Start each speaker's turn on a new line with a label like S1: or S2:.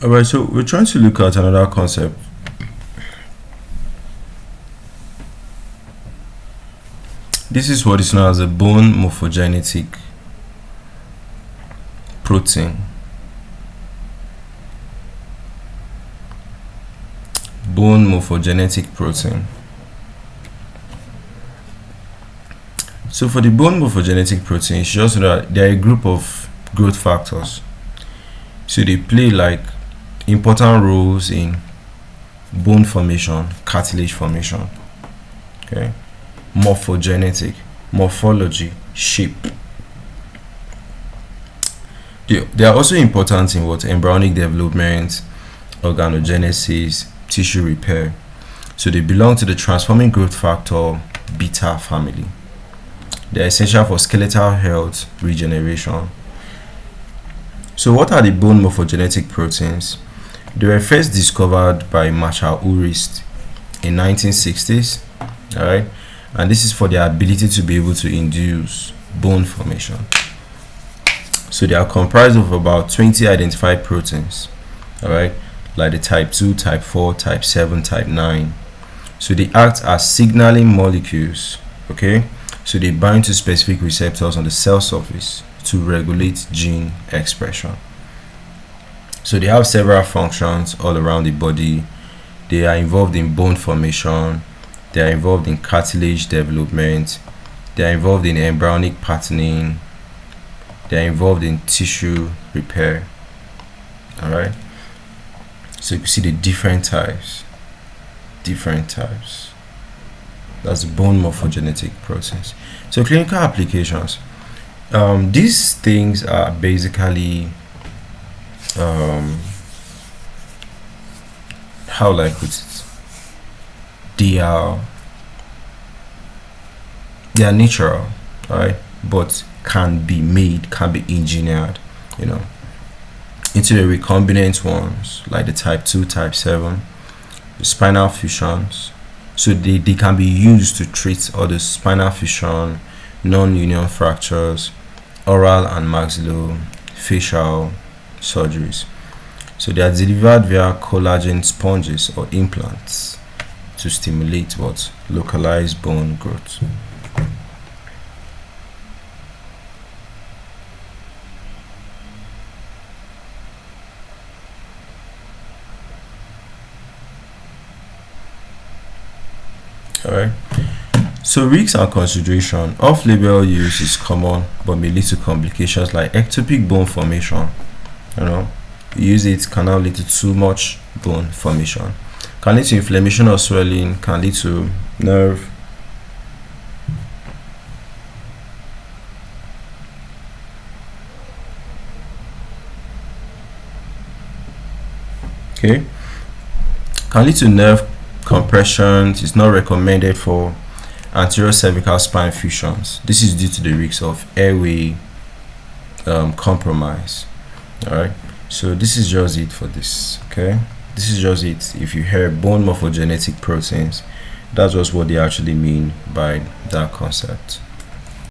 S1: Alright, so we're trying to look at another concept. This is what is known as a bone morphogenetic protein. Bone morphogenetic protein. So for the bone morphogenetic protein, it's just that they're a group of growth factors. So they play like important roles in bone formation, cartilage formation. Okay, morphogenetic, morphology, shape. They are also important in what embryonic development, organogenesis, tissue repair. So they belong to the transforming growth factor beta family. They are essential for skeletal health, regeneration. So what are the bone morphogenetic proteins? They were first discovered by Marshall Urist in 1960s, alright, and this is for their ability to be able to induce bone formation. So they are comprised of about 20 identified proteins, alright, like the type 2, type 4, type 7, type 9. So they act as signaling molecules, okay? So they bind to specific receptors on the cell surface to regulate gene expression. So they have several functions all around the body. They are involved in bone formation, they are involved in cartilage development, they are involved in embryonic patterning, they are involved in tissue repair. Alright, so you can see the different types. That's the bone morphogenetic proteins. So clinical applications. These things are basically how will I put it? They are natural, right? But can be made, can be engineered, you know, into the recombinant ones like the type 2, type 7, the spinal fusions. So they can be used to treat all the spinal fusion, non-union fractures, oral and maxillofacial surgeries. So they are delivered via collagen sponges or implants to stimulate what? Localized bone growth. Alright, so risks and consideration. Off-label use is common but may lead to complications like ectopic bone formation. You know, use it can now lead to too much bone formation, can lead to inflammation or swelling, can lead to nerve. Okay, can lead to nerve compressions. Is not recommended for anterior cervical spine fusions. This is due to the risks of airway compromise. Alright, so this is just it for this. Okay, this is just it. If you hear bone morphogenetic proteins, that's just what they actually mean by that concept.